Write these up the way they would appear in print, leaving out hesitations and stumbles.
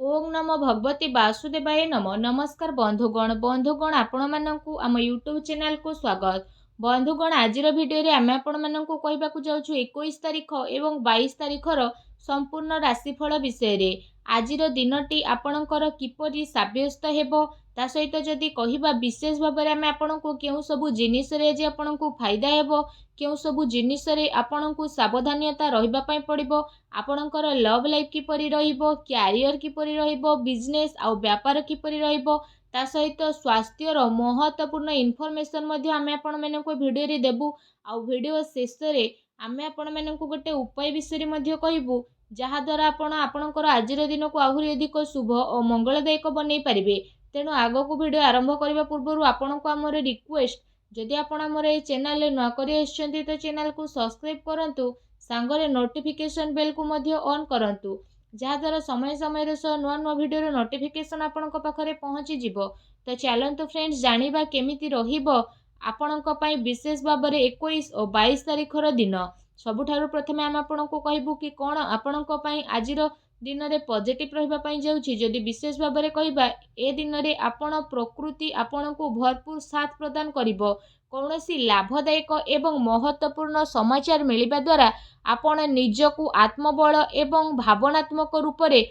ओम नमो भगवती वासुदेवाय नमो। नमस्कार बंधुगण आपण मानकु आम यूट्यूब चैनल को स्वागत। बंधुगण आजिर भिडियो रे आमे आपण मानकु कहबाकू जाउछु 21 तारिख एवं 22 तारिखर संपूर्ण राशिफल विषय रे। आजिर दिनटी आपणकर किपरि साब्यस्त हेबो ता सहित जदि कहिबा विशेष भाव में आमे आपणकु केउ सबु जिनिस रे जे आपणकु फायदा हेबो केउ सबु जिनिस रे आपणकु सावधानता रहिबा पई पड़िबो आपणकर लव लाइफ किपरि रहिबो क्यारियर किपरि रहिबो बिजनेस आउ व्यापार किपरि रहिबो ता सहित स्वास्थ्यर महत्वपूर्ण इनफॉरमेशन मध्ये आमे आपण मानकु भिडियो रे देबु आउ भिडियो शेष रे आमे आपण मानकु गोटे उपाय विषय मध्ये कहबु जहा द्वारा आपण आपणकर आजिर दिन को आहुरी अधिक शुभ और मंगलदायक बनै पारिबे। तेणु आगो को वीडियो आरंभ करने पूर्व आपण को आमर रिक्वेस्ट जदि आपण आमर ए चैनल नुआ करी आछंती तो चैनल को सब्सक्राइब करंतु सांगरे नोटिफिकेशन बेल को मध्य ऑन करंतु जहा द्वारा समय समय रे नुआ नुआ वीडियो रो नोटिफिकेशन आपण को पाखरे पहुंची जिवो। तो चलंतु फ्रेंड्स जानिबा केमिति रहिबो आपण को पई विशेष भाव में 21 और 22 तारिखर दिन। सबुठारु प्रथमे आम आपण को कहबू कि कौन आपण को पई आजिर दिन में पॉजिटिव रहिबा पई जाउछि। जदि विशेष भाव में कहबा ए दिन में आपण प्रकृति आपण को भरपूर साथ प्रदान करिवो। कौनसी लाभदायक एवं महत्वपूर्ण समाचार मिलिबा द्वारा आपण निजकु आत्मबल एवं भावनात्मक रूप से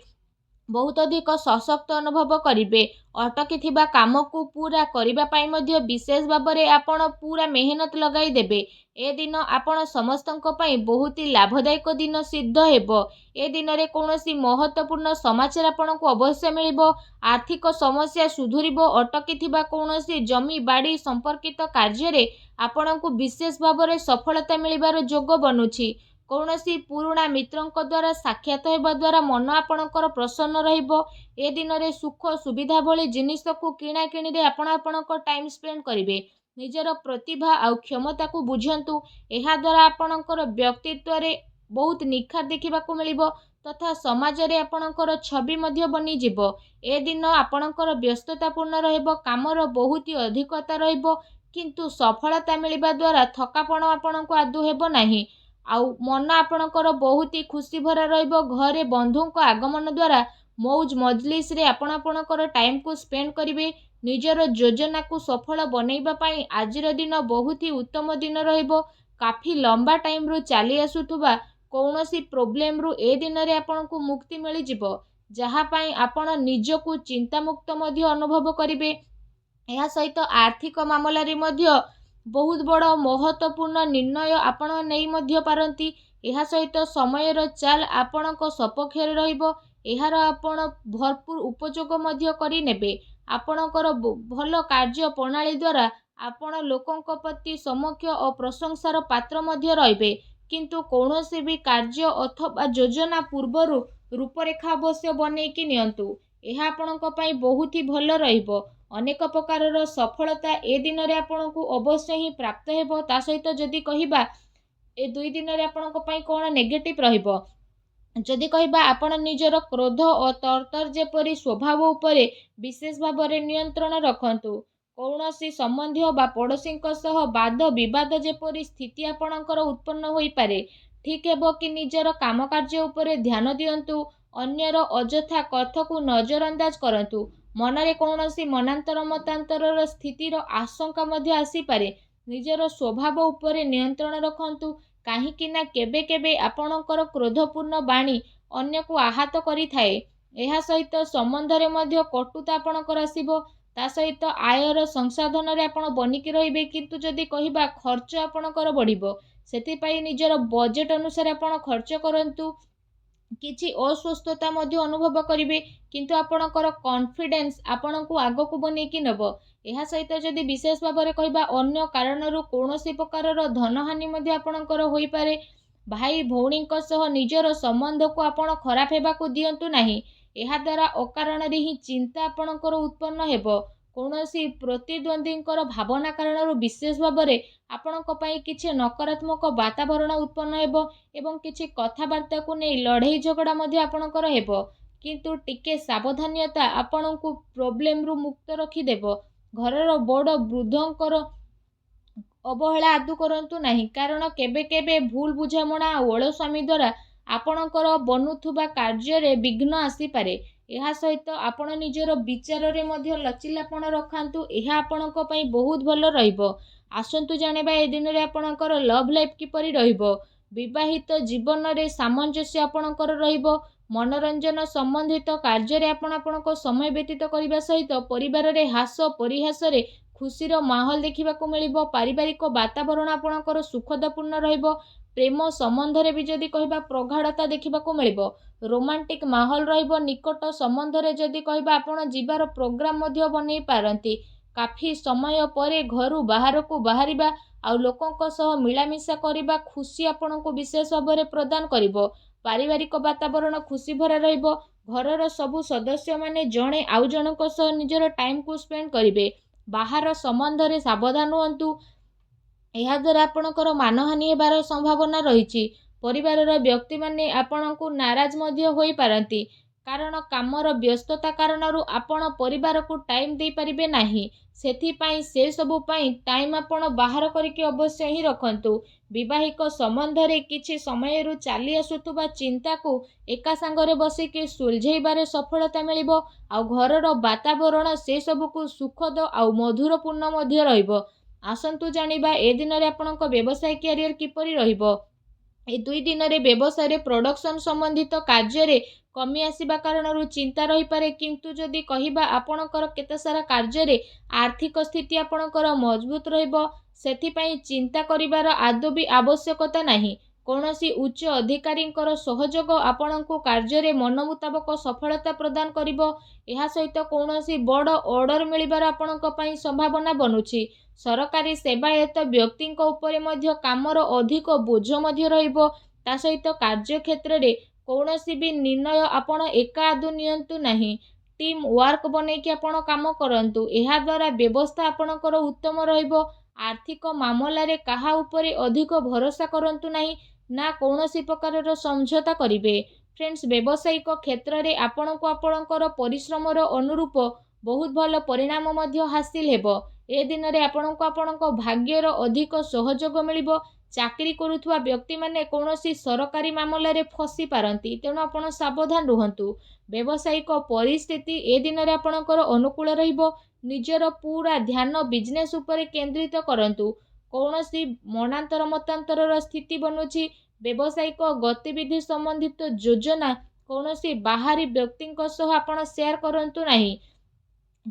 बहुत अधिक सशक्त अनुभव करिवे। अटकी थिबा काम को पूरा करिबा पाई मध्य विशेष भाव में आपण पूरा मेहनत लगाई देबे। ए दिन आपण समस्तंक पई बहुत ही लाभदायक दिन सिद्ध हेबो। ए दिन रे कौनसी महत्वपूर्ण समाचार आपण को अवश्य मिलिबो। आर्थिक समस्या सुधुरिबो। अटकी थिबा कौनसी जमी बाड़ी संपर्कित कार्य रे आपण को विशेष भाव में सफलता मिलिबार जोग बनुछि। कौनसी पुराणा मित्रंक द्वारा साक्षात हेबा द्वारा मन आपणकर प्रसन्न रहिबो। ए दिन रे सुख सुविधा भली जिनिस को किणा किणी रे आपणकर टाइम स्पेंड करिवे। निजर प्रतिभा आउ क्षमता को बुझंतु। एहा द्वारा आपणकर व्यक्तित्व रे बहुत निखार देखिबा को मिलिबो तथा समाज रे आपणकर छवि मध्य बनी जिवो। ए दिन आपणकर व्यस्ततापूर्ण रहइबो कामर बहुत ही अधिकता रहिबो किंतु सफलता मिलिबा द्वारा थकापण आपणको आदु हेबो नाही। आउ मन आपणकर बहुत ही खुशी भरा रहिबो। घरे बंधु को आगमन द्वारा मौज मजलिस रे आपणकर टाइम को स्पेंड करिवे। निजर योजना को सफल बनैबा पाई आजिर दिन बहुत ही उत्तम दिन रहिबो। काफी लंबा टाइम रु चली आसुथुबा कौनसी प्रॉब्लम रु ए दिन रे आपणको मुक्ति मिली जिवो जहा पाई आपण निजको चिंता मुक्त मध्य अनुभव करिवे। एहा सहित आर्थिक मामला रे मध्य बहुत बड़ महत्वपूर्ण निर्णय आपण नहीं मध्य पारंती। एहा सहित समयर चाल आपणक सपक्ष रहिबो। एहार आपण भरपूर उपयोग मध्य करि नेबे। आपणकर भल कार्य प्रणाली द्वारा आपण लोकंक प्रति समक्ष और प्रशंसार पात्र मध्य रहिबे। किंतु कौनसी भी कार्य अथवा योजना पूर्वर रूपरेखा अवश्य बनैकी नियंतु। एहा आपणक पई बहुत ही भल रहिबो। अनेक प्रकार सफलता ए दिन रे आपणको अवश्य ही प्राप्त हेबो। ता सहित जदि कहिबा ए दुई दिन रे आपणक पई कोन नेगेटिव रहिबो जदि कहिबा आपण निजर क्रोध और तरतर जेपरि स्वभाव उपरे विशेष भाव में नियंत्रण रखंतु। कौनसी संबंधी बा पड़ोसी सह वाद विवाद जेपरि स्थिति आपणकर उत्पन्न होई पारे ठीक हेबो कि निजर काम कार्य उपरे ध्यान दियंतु। अन्यर अजथा कथा को नजरअंदाज करंतु। मनरे कौनसी मनांतर मतांतर स्थितिर आशंका मध्य आसी पारे। निजर स्वभाव उपरे नियंत्रण रखंतु काहेकि ना केबे केबे आपणकर क्रोधपूर्ण बाणी अन्य को आहत करि थाए। एहा सहित संबंध रे मध्य कटुता आपणकर आसीबो। ता सहित आयर संसाधन रे आपण बनिकी रहिबे किंतु जदि कहिबा खर्च आपणकर बढ़िबो। सेति पई निजर बजेट अनुसार आपण खर्च करंतु। किछि अस्वस्थता मध्य अनुभव करिवे किंतु आपणकर कॉन्फिडेंस आपणको आगो को बनेकी नेबो। एहा सहित जदि विशेष भाव में कहिबा अन्य कारणरू कौनसी प्रकार धनहानि मध्य आपणकर होई पारे। भाई भौणी सह निजर संबंध को आपण खराब हेबा को दियंतु नाही। एहा द्वारा अकारण रे ही चिंता आपणकर उत्पन्न हेबो। कौनसी प्रतिद्वंदींकर भावना कारणरू विशेष भाव में आपणक पई किछि नकारात्मक वातावरण उत्पन्न हेबो एवं किछि कथावार्ता को नहीं लड़ाई झगड़ा मध्य आपणकर हेबो किंतु टिके सावधानता आपणको प्रॉब्लम रु मुक्त रखी देबो। घरर बड़ वृद्धंकर अवहेला आदु करंतु नाही कारण केबे केबे भूल बुझामणा ओळस्वामी द्वारा आपणकर बनुथुबा कार्य रे विघ्न आसी पारे। ଏହା ସହିତ ଆପଣ ନିଜର ବିଚାରରେ ମଧ୍ୟ ଲଚିଲାପଣ ରଖାନ୍ତୁ। ଏହା ଆପଣଙ୍କ ପାଇଁ ବହୁତ ଭଲ ରହିବ। ଆସନ୍ତୁ ଜାଣିବା ଏ ଦିନରେ ଆପଣଙ୍କର ଲଭ୍ ଲାଇଫ୍ କିପରି ରହିବ। ବିବାହିତ ଜୀବନରେ ସାମଞ୍ଜସ୍ୟ ଆପଣଙ୍କର ରହିବ। ମନୋରଞ୍ଜନ ସମ୍ବନ୍ଧିତ କାର୍ଯ୍ୟରେ ଆପଣ ଆପଣଙ୍କ ସମୟ ବ୍ୟତୀତ କରିବା ସହିତ ପରିବାରରେ ହାସ ପରିହାସରେ ଖୁସିର ମାହୋଲ ଦେଖିବାକୁ ମିଳିବ। ପାରିବାରିକ ବାତାବରଣ ଆପଣଙ୍କର ସୁଖଦପୂର୍ଣ୍ଣ ରହିବ। ପ୍ରେମ ସମ୍ବନ୍ଧରେ ବି ଯଦି କହିବା ପ୍ରଗାଢ଼ତା ଦେଖିବାକୁ ମିଳିବ। ରୋମାଣ୍ଟିକ ମାହୋଲ ରହିବ। ନିକଟ ସମ୍ବନ୍ଧରେ ଯଦି କହିବା ଆପଣ ଯିବାର ପ୍ରୋଗ୍ରାମ ମଧ୍ୟ ବନେଇ ପାରନ୍ତି। କାଫି ସମୟ ପରେ ଘରୁ ବାହାରକୁ ବାହାରିବା ଆଉ ଲୋକଙ୍କ ସହ ମିଳାମିଶା କରିବା ଖୁସି ଆପଣଙ୍କୁ ବିଶେଷ ଭାବରେ ପ୍ରଦାନ କରିବ। ପାରିବାରିକ ବାତାବରଣ ଖୁସି ଭରା ରହିବ। ଘରର ସବୁ ସଦସ୍ୟମାନେ ଜଣେ ଆଉ ଜଣଙ୍କ ସହ ନିଜର ଟାଇମକୁ ସ୍ପେଣ୍ଡ କରିବେ। ବାହାର ସମ୍ବନ୍ଧରେ ସାବଧାନ ହୁଅନ୍ତୁ। ଏହାଦ୍ୱାରା ଆପଣଙ୍କର ମାନହାନି ହେବାର ସମ୍ଭାବନା ରହିଛି। ପରିବାରର ବ୍ୟକ୍ତିମାନେ ଆପଣଙ୍କୁ ନାରାଜ ମଧ୍ୟ ହୋଇପାରନ୍ତି, କାରଣ କାମର ବ୍ୟସ୍ତତା କାରଣରୁ ଆପଣ ପରିବାରକୁ ଟାଇମ୍ ଦେଇପାରିବେ ନାହିଁ। ସେଥିପାଇଁ ସେସବୁ ପାଇଁ ଟାଇମ୍ ଆପଣ ବାହାର କରିକି ଅବଶ୍ୟ ହିଁ ରଖନ୍ତୁ। ବିବାହିକ ସମ୍ବନ୍ଧରେ କିଛି ସମୟରୁ ଚାଲି ଆସୁଥିବା ଚିନ୍ତାକୁ ଏକା ସାଙ୍ଗରେ ବସିକି ସୁଲଝେଇବାରେ ସଫଳତା ମିଳିବ। ଆଉ ଘରର ବାତାବରଣ ସେସବୁକୁ ସୁଖଦ ଆଉ ମଧୁରପୂର୍ଣ୍ଣ ମଧ୍ୟ ରହିବ। ଆସନ୍ତୁ ଜାଣିବା ଏ ଦିନରେ ଆପଣଙ୍କ ବ୍ୟବସାୟ କ୍ୟାରିୟର କିପରି ରହିବ। ଏ 2 ଦିନରେ ବ୍ୟବସାୟରେ ପ୍ରଡକ୍ସନ ସମ୍ବନ୍ଧିତ କାର୍ଯ୍ୟରେ କମି ଆସିବା କାରଣରୁ ଚିନ୍ତା ରହିପାରେ, କିନ୍ତୁ ଯଦି କହିବା ଆପଣଙ୍କର କେତେ ସାରା କାର୍ଯ୍ୟରେ ଆର୍ଥିକ ସ୍ଥିତି ଆପଣଙ୍କର ମଜବୁତ ରହିବ। ସେଥିପାଇଁ ଚିନ୍ତା କରିବାର ଆଦୌ ବି ଆବଶ୍ୟକତା ନାହିଁ। କୌଣସି ଉଚ୍ଚ ଅଧିକାରୀଙ୍କର ସହଯୋଗ ଆପଣଙ୍କୁ କାର୍ଯ୍ୟରେ ମନ ମୁତାବକ ସଫଳତା ପ୍ରଦାନ କରିବ। ଏହା ସହିତ କୌଣସି ବଡ଼ ଅର୍ଡର ମିଳିବାର ଆପଣଙ୍କ ପାଇଁ ସମ୍ଭାବନା ବନୁଛି। ସରକାରୀ ସେବାୟତ ବ୍ୟକ୍ତିଙ୍କ ଉପରେ ମଧ୍ୟ କାମର ଅଧିକ ବୋଝ ମଧ୍ୟ ରହିବ। ତା ସହିତ କାର୍ଯ୍ୟକ୍ଷେତ୍ରରେ କୌଣସି ବି ନିର୍ଣ୍ଣୟ ଆପଣ ଏକା ଆଦୌ ନିଅନ୍ତୁ ନାହିଁ। ଟିମ୍ ୱାର୍କ ବନେଇକି ଆପଣ କାମ କରନ୍ତୁ। ଏହାଦ୍ୱାରା ବ୍ୟବସ୍ଥା ଆପଣଙ୍କର ଉତ୍ତମ ରହିବ। ଆର୍ଥିକ ମାମଲାରେ କାହା ଉପରେ ଅଧିକ ଭରସା କରନ୍ତୁ ନାହିଁ, ନା କୌଣସି ପ୍ରକାରର ସମଝୋତା କରିବେ। ଫ୍ରେଣ୍ଡସ୍, ବ୍ୟବସାୟିକ କ୍ଷେତ୍ରରେ ଆପଣଙ୍କୁ ଆପଣଙ୍କର ପରିଶ୍ରମର ଅନୁରୂପ ବହୁତ ଭଲ ପରିଣାମ ମଧ୍ୟ ହାସିଲ ହେବ। ଏ ଦିନରେ ଆପଣଙ୍କୁ ଆପଣଙ୍କ ଭାଗ୍ୟର ଅଧିକ ସହଯୋଗ ମିଳିବ। ଚାକିରି କରୁଥିବା ବ୍ୟକ୍ତିମାନେ କୌଣସି ସରକାରୀ ମାମଲାରେ ଫସି ପାରନ୍ତି, ତେଣୁ ଆପଣ ସାବଧାନ ରୁହନ୍ତୁ। ବ୍ୟବସାୟିକ ପରିସ୍ଥିତି ଏ ଦିନରେ ଆପଣଙ୍କର ଅନୁକୂଳ ରହିବ। ନିଜର ପୁରା ଧ୍ୟାନ ବିଜନେସ୍ ଉପରେ କେନ୍ଦ୍ରିତ କରନ୍ତୁ। କୌଣସି ମନାନ୍ତର ମତାନ୍ତରର ସ୍ଥିତି ବନୁଛି। ବ୍ୟବସାୟିକ ଗତିବିଧି ସମ୍ବନ୍ଧିତ ଯୋଜନା କୌଣସି ବାହାରୀ ବ୍ୟକ୍ତିଙ୍କ ସହ ଆପଣ ସେୟାର କରନ୍ତୁ ନାହିଁ।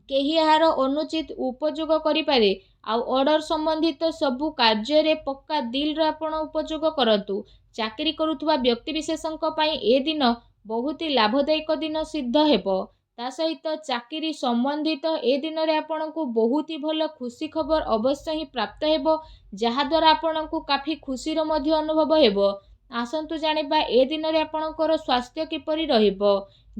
କେହି ଏହାର ଅନୁଚିତ ଉପଯୋଗ କରିପାରେ। ଆଉ ଅର୍ଡର ସମ୍ବନ୍ଧିତ ସବୁ କାର୍ଯ୍ୟରେ ପକ୍କା ଦିଲର ଆପଣ ଉପଯୋଗ କରନ୍ତୁ। ଚାକିରି କରୁଥିବା ବ୍ୟକ୍ତିବିଶେଷଙ୍କ ପାଇଁ ଏ ଦିନ ବହୁତ ଲାଭଦାୟକ ଦିନ ସିଦ୍ଧ ହେବ। ତା ସହିତ ଚାକିରି ସମ୍ବନ୍ଧିତ ଏ ଦିନରେ ଆପଣଙ୍କୁ ବହୁତ ଭଲ ଖୁସି ଖବର ଅବଶ୍ୟ ହିଁ ପ୍ରାପ୍ତ ହେବ, ଯାହାଦ୍ୱାରା ଆପଣଙ୍କୁ କାଫି ଖୁସିର ମଧ୍ୟ ଅନୁଭବ ହେବ। ଆସନ୍ତୁ ଜାଣିବା ଏ ଦିନରେ ଆପଣଙ୍କର ସ୍ୱାସ୍ଥ୍ୟ କିପରି ରହିବ।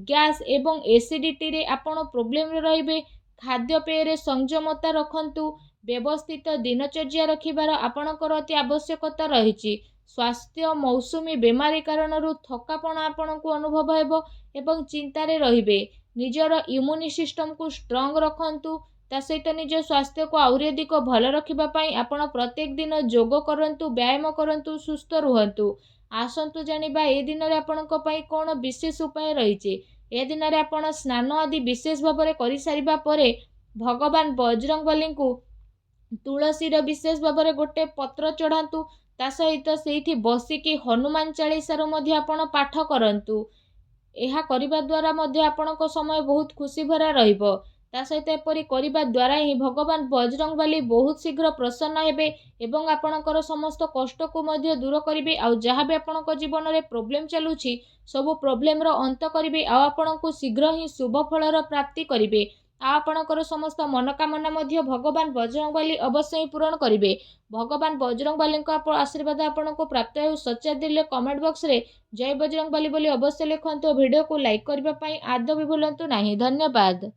ଗ୍ୟାସ୍ ଏବଂ ଏସିଡିଟିରେ ଆପଣ ପ୍ରୋବ୍ଲେମରେ ରହିବେ। ଖାଦ୍ୟପେୟରେ ସଂଯମତା ରଖନ୍ତୁ। ବ୍ୟବସ୍ଥିତ ଦିନଚର୍ଯ୍ୟା ରଖିବାର ଆପଣଙ୍କର ଅତି ଆବଶ୍ୟକତା ରହିଛି। ସ୍ୱାସ୍ଥ୍ୟ ମୌସୁମୀ ବେମାରୀ କାରଣରୁ ଥକାପଣ ଆପଣଙ୍କୁ ଅନୁଭବ ହେବ ଏବଂ ଚିନ୍ତାରେ ରହିବେ। ନିଜର ଇମ୍ୟୁନି ସିଷ୍ଟମକୁ ଷ୍ଟ୍ରଙ୍ଗ ରଖନ୍ତୁ। ତା ସହିତ ନିଜ ସ୍ୱାସ୍ଥ୍ୟକୁ ଆହୁରି ଅଧିକ ଭଲ ରଖିବା ପାଇଁ ଆପଣ ପ୍ରତ୍ୟେକ ଦିନ ଯୋଗ କରନ୍ତୁ, ବ୍ୟାୟାମ କରନ୍ତୁ, ସୁସ୍ଥ ରୁହନ୍ତୁ। ଆସନ୍ତୁ ଜାଣିବା ଏ ଦିନରେ ଆପଣଙ୍କ ପାଇଁ କ'ଣ ବିଶେଷ ଉପାୟ ରହିଛି। ଏ ଦିନରେ ଆପଣ ସ୍ନାନ ଆଦି ବିଶେଷ ଭାବରେ କରିସାରିବା ପରେ ଭଗବାନ ବଜରଙ୍ଗବଲୀଙ୍କୁ ତୁଳସୀର ବିଶେଷ ଭାବରେ ଗୋଟେ ପତ୍ର ଚଢ଼ାନ୍ତୁ। ତା ସହିତ ସେଇଠି ବସିକି ହନୁମାନ ଚାଳିଶାର ମଧ୍ୟ ଆପଣ ପାଠ କରନ୍ତୁ। ଏହା କରିବା ଦ୍ୱାରା ମଧ୍ୟ ଆପଣଙ୍କ ସମୟ ବହୁତ ଖୁସି ଭରା ରହିବ। ତା ସହିତ ଏପରି କରିବା ଦ୍ୱାରା ହିଁ ଭଗବାନ ବଜରଙ୍ଗବଲୀ ବହୁତ ଶୀଘ୍ର ପ୍ରସନ୍ନ ହେବେ ଏବଂ ଆପଣଙ୍କର ସମସ୍ତ କଷ୍ଟକୁ ମଧ୍ୟ ଦୂର କରିବେ। ଆଉ ଯାହା ବି ଆପଣଙ୍କ ଜୀବନରେ ପ୍ରୋବ୍ଲେମ ଚାଲୁଛି, ସବୁ ପ୍ରୋବ୍ଲେମର ଅନ୍ତ କରିବେ ଆଉ ଆପଣଙ୍କୁ ଶୀଘ୍ର ହିଁ ଶୁଭ ଫଳର ପ୍ରାପ୍ତି କରିବେ। ଆଉ ଆପଣଙ୍କର ସମସ୍ତ ମନୋକାମନା ମଧ୍ୟ ଭଗବାନ ବଜରଙ୍ଗବଲୀ ଅବଶ୍ୟ ହିଁ ପୂରଣ କରିବେ। ଭଗବାନ ବଜରଙ୍ଗବଲୀଙ୍କ ଆଶୀର୍ବାଦ ଆପଣଙ୍କୁ ପ୍ରାପ୍ତ ହେଉ। ସଚ୍ଚା ଦିଲରେ କମେଣ୍ଟ ବକ୍ସରେ ଜୟ ବଜରଙ୍ଗବଲୀ ବୋଲି ଅବଶ୍ୟ ଲେଖନ୍ତୁ। ଭିଡ଼ିଓକୁ ଲାଇକ୍ କରିବା ପାଇଁ ଆଦୌ ବି ଭୁଲନ୍ତୁ ନାହିଁ। ଧନ୍ୟବାଦ।